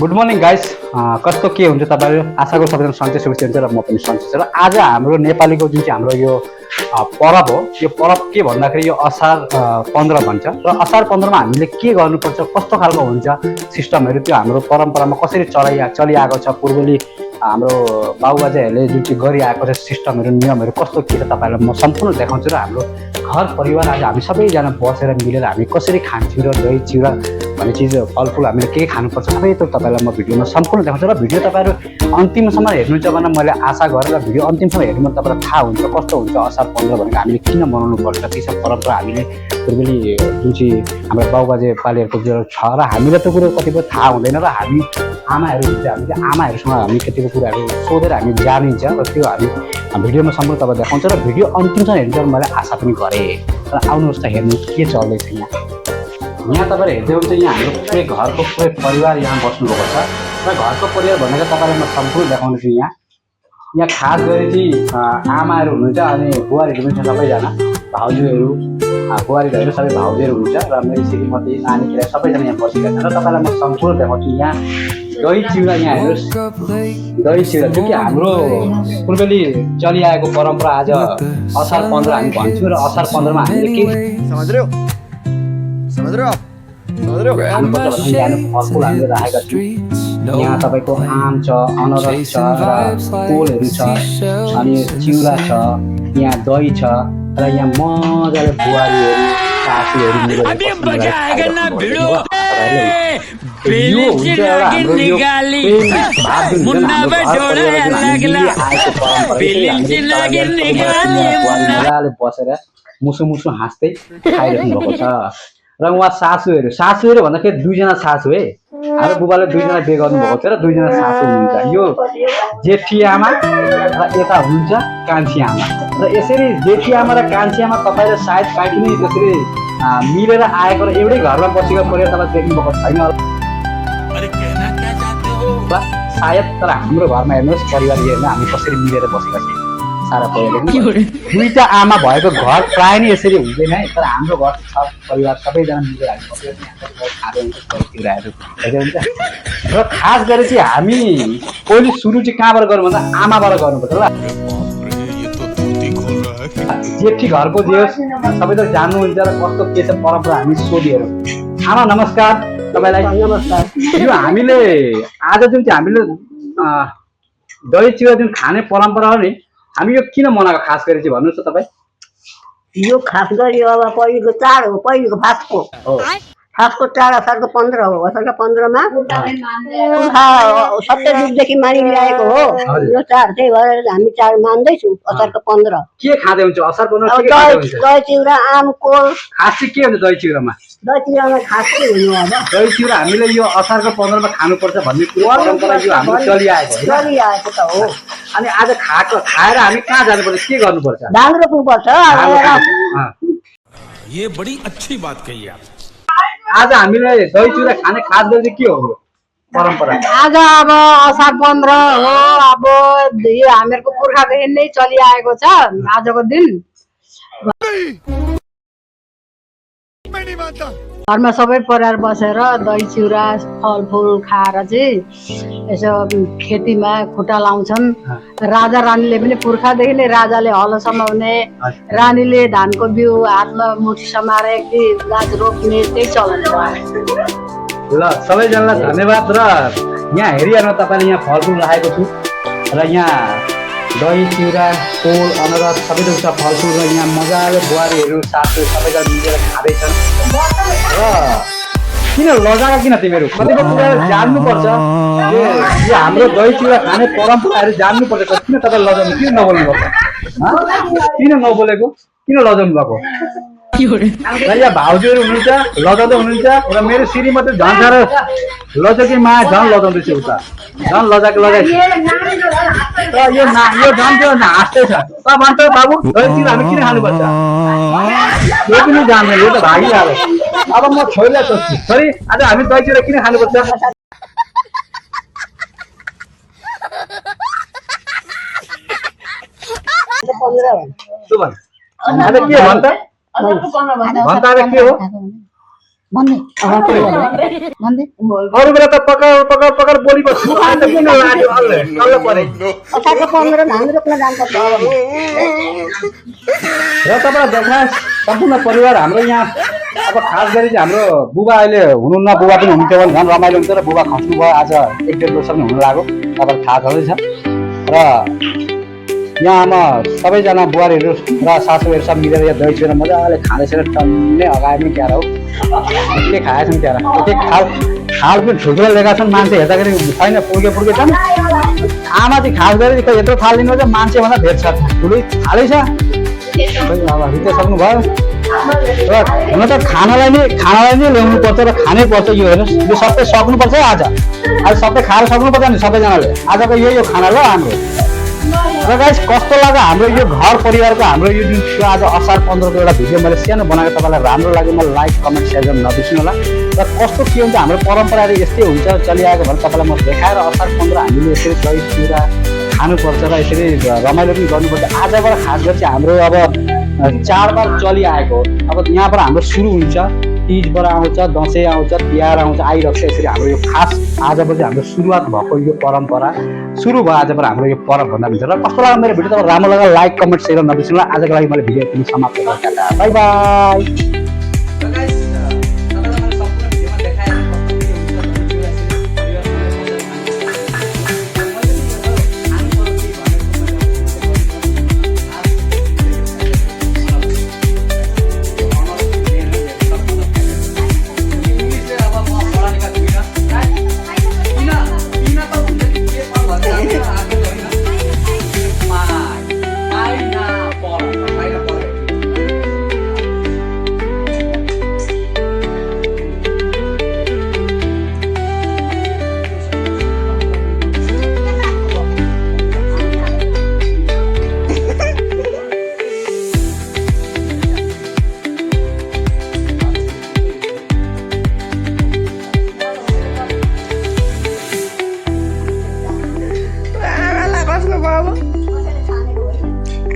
Good morning guys. कस्तो के हुन्छ तपाईँहरू आशाको सबैजना सन्चै सुरक्षित हुन्छ र म पनि सन्चै छु। र आज हाम्रो नेपालीको जुन चाहिँ हाम्रो यो पर्व हो, यो पर्व के भन्दाखेरि यो असार 15 भन्छ। र असार 15मा हामीले के गर्नुपर्छ, कस्तो खालको हुन्छ सिस्टमहरू, त्यो हाम्रो परम्परामा कसरी चलिआएको छ, पूर्वले हाम्रो बाबुबाजेहरूले जुन चाहिँ गरिआएको छ सिस्टमहरू, नियमहरू कस्तो के छ तपाईँहरूलाई म सम्पूर्ण देखाउँछु। र हाम्रो घर परिवार आज हामी सबैजना बसेर मिलेर हामी कसरी खान्छौँ र दही चिउरा भन्ने चिज फलफुल हामीले के खानुपर्छ सबै त तपाईँलाई म भिडियोमा सम्पूर्ण देखाउँछु। र भिडियो तपाईँहरू अन्तिमसम्म हेर्नुहुन्छ भने मैले आशा गरेर भिडियो अन्तिमसम्म हेर्नु भने तपाईँलाई थाहा हुन्छ कस्तो हुन्छ असार 15 भनेको, हामीले किन मनाउनु पर्छ, ती सब परम्परा हामीले पूर्वले जुन चाहिँ हाम्रो बाबुबाजे पालिएको जो छ र हामीलाई त्यो कुरो कतिपय थाहा हुँदैन र हामी आमाहरू हुन्छ, हामीले आमाहरूसँग हामी कतिपय कुराहरू सोधेर हामी जानिन्छ र त्यो हामी भिडियोमा सम्पूर्ण तपाईँ देखाउँछ। र भिडियो अन्तिमसम्म हेर्नु मैले आशा पनि गरेँ। र आउनुहोस् त हेर्नु के चल्दैछ यहाँ तपाईँले हेर्दै हुन्छ। यहाँ हाम्रो पुरै घरको पुरै परिवार यहाँ बस्नुभएको छ र घरको परिवार भनेको तपाईँलाई म सम्पूर्ण देखाउँदैछु। यहाँ खास गरी चाहिँ आमाहरू हुनुहुन्छ अनि बुहारीहरू पनि छ, सबैजना भाउजूहरू बुहारीहरू सबै भाउजूहरू हुनुहुन्छ र मेरो श्रीमती नानीखेर सबैजना यहाँ बसेका छन्। र तपाईँलाई म सम्पूर्ण देखाउँछु। यहाँ दही चिउरा, यहाँ हेर्नुहोस् दही चिउरा जो कि हाम्रो पूर्वले चलिआएको परम्परा। आज असार 15 हामी भन्छौँ र असार 15मा हामीले के खानुपर्छ भने फलफुल हामीले राखेका छौँ। यहाँ तपाईँको आम छ, अनारस छ, र कोलहरू छ, अनि चिउरा छ, यहाँ दही छ, र यहाँ मजाले बुहारीहरू सासूहरू मिलेर बसेर मुसु मुसु हाँस्दै खाइराख्नु भएको छ। र उहाँ सासूहरू भन्दाखेरि दुईजना सासू है, हाम्रो बुबाले दुईजना बिहे गर्नुभएको थियो र दुईजना सासू हुनुहुन्छ। यो जेठी आमा र यता हुनुहुन्छ कान्छी आमा। र यसरी जेठी आमा र कान्छी आमा तपाईँले सायद काहीँ पनि त्यसरी मिलेर आएको र एउटै घरमा बसेको परिवार तपाईँ देख्नुभएको छैन होला सायद। तर हाम्रो घरमा हेर्नुहोस् परिवार हेर्नु हामी कसरी मिलेर बसेका छौँ सारा परिवार। दुईटा आमा भएको घर प्राय नै यसरी हुँदैन है, तर हाम्रो घर छ परिवार सबैजना मिलेर हामी बसेर हुन्छ। र खास गरी चाहिँ हामी पहिले सुरु चाहिँ कहाँबाट गर्नु भन्दा आमाबाट गर्नुपर्छ ल। जेठी घरको जे होस् सबै त जान्नुहुन्छ र कस्तो के छ परम्परा हामी सोधिहेरौँ। आमा नमस्कार, तपाईँलाई नमस्कार। यो हामीले आज जुन चाहिँ हामीले दही चिउरा जुन खाने परम्परा हो नि, हामी यो किन मनाएको खास गरी चाहिँ भन्नुहोस् त तपाईँ। यो खास गरी अब पहिलेको चाड हो, पहिलेको खासको चाड असारको 15 हो। असारको 15मा सत्ययुगदेखि मानिलिआएको हो यो चाड, त्यही भएर हामी चाड मान्दैछौँ असारको 15। के खाँदै हुन्छ असार 15? दही चिउरा, आम, कोल। खास चाहिँ के हुन्छ दही चिउरामा? दही चिउरामा खास के हुनु अब दही चिउरा हामीले यो असारको 15मा खानुपर्छ भन्ने कुरो परम्परा यो हाम्रो चलिआएको त हो। अनि आज खाएर हामी कहाँ जानुपर्छ, के गर्नुपर्छ? धान रोप्नुपर्छ। ये बड़ी अच्छी बात कही आप। आज हामीले दही चिउरा खाने खास गरी के हो परम्परा? आज अब असार 15 हो। अब यो हामीहरूको पुर्खादेखि नै चलिआएको छ आजको दिन। घरमा सबै परिवार बसेर दही चिउरा फलफुल खाएर चाहिँ यसो खेतीमा खुट्टा लाउँछन्। राजा रानीले पनि पुर्खादेखि नै राजाले हलो समाउने, रानीले धानको बिउ हातमा मुठी समाएर गाछ रोप्ने त्यही चलन छ। ल सबैजनालाई धन्यवाद। र यहाँ हेरिहाल्नु तपाईँले यहाँ फलफुल राखेको छु र यहाँ दही चिउरा कोल अनारस सबै थोक छ फलफुल। र यहाँ मजाले बुहारीहरू सासू सबैजना मिलेर खाँदैछन्। र किन लजाएको किन तिमीहरू? कतिपय कुराहरू जान्नुपर्छ, यो हाम्रो दही चिउरा खाने परम्पराहरू जान्नुपर्छ। किन तपाईँ लजाउनु, किन नबोल्नु भएको? किन नबोलेको, किन लजाउनु भएको? र यहाँ भाउजूहरू हुनुहुन्छ लजाउँदै हुनुहुन्छ र मेरो श्रीमती झन् साह्रो लजकी माया झन् लजाउँदैछ उता, झन् लगाइ र यो झन् त्यो हाँस्दैछ। भन्छ बाबु दही चिउरा हामी किन खानुपर्छ? यो पनि जान्दैन, यो त भागिहाल्यो। अब म छोरीलाई सोध्छु, छोरी आज हामी दही चिउरा किन खानुपर्छ? के भन्छ? भन्दा के हो? भन्दै भन्दै अरू बेला त पकाउ पकाउ पकाउ बोली बस्छु आज किन लाग्यो अल्ल परे असारको 15 धान रोप्न जान्छ र तपाईँलाई देखा सम्पूर्ण परिवार हाम्रो यहाँ अब खास गरी चाहिँ हाम्रो बुबा अहिले हुनुहुन्न बुबा पनि हुन्थ्यो भने झन् रमाइलो हुन्थ्यो र बुबा खस्नु भयो आज 1-1.5 वर्ष पनि हुन लाग्यो तपाईँलाई थाहा छँदैछ र यहाँमा सबैजना बुहारीहरू र सासूहरू सब मिलेर यहाँ दही चिउरा मजाले खाँदैछ र टन्नै अगाडि नै क्यारा हो के खाएछन् क्यारा एक खाल पनि ठुल्ठुलो लिएका छन् मान्छे हेर्दाखेरि छैन पुर्के छन् आमा चाहिँ खास गरी यत्रो थाल लिनुहुन्छ मान्छेभन्दा धेर छ ठुलै थालै छ अब हिँड्न सक्नुभयो र हुन त खानालाई नै ल्याउनु पर्छ र खानै पर्छ यो हेर्नुहोस् यो सबै सक्नुपर्छ आज सबै खाएर सक्नुपर्छ नि सबैजनाले आजको यो खाना ल हाम्रो र गाइस कस्तो लाग्यो हाम्रो यो घर परिवारको हाम्रो यो जुन थियो आज असार 15 को एउटा भिडियो मैले सानो बनाएको तपाईँलाई राम्रो लाग्यो मलाई लाइक कमेन्ट सेयर गर्न नबिर्सिनु होला र कस्तो के हुन्छ हाम्रो परम्पराहरू यस्तै हुन्छ चलिआएको भने तपाईँलाई म देखाएर असार 15 हामीले यसरी दही चिउरा खानुपर्छ र यसरी रमाइलो पनि गर्नुपर्छ आजबाट खास गरी चाहिँ हाम्रो अब चाडबाड चलिआएको अब यहाँबाट हाम्रो सुरु हुन्छ तीजबाट आउँछ दसैँ आउँछ तिहार आउँछ आइरहेको छ यसरी हाम्रो यो खास आजबाट चाहिँ हाम्रो सुरुवात भएको यो परम्परा सुरु भयो आजबाट हाम्रो यो पर्व भन्दा हुन्छ र कस्तो लाग्यो मेरो भिडियो तपाईँलाई राम्रो लाग्यो लाइक कमेन्ट सेयर नबिर्सिनु होला आजको लागि मैले भिडियो पनि समाप्त गरेँ बाई बाई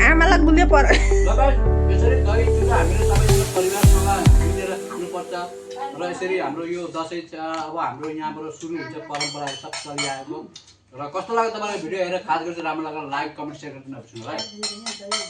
आमालाई गुलियो पर्यो यसरी दही चिउरा हामीले सबैजना परिवारसँग मिलेर खानुपर्छ र यसरी हाम्रो यो दसैँ अब हाम्रो यहाँबाट सुरु हुन्छ परम्पराहरू सब चलिआएको र कस्तो लाग्यो तपाईँलाई भिडियो हेरेर खास गरी राम्रो लाग्यो लाइक कमेन्ट सेयर गर्न नबिर्सिनु होला है।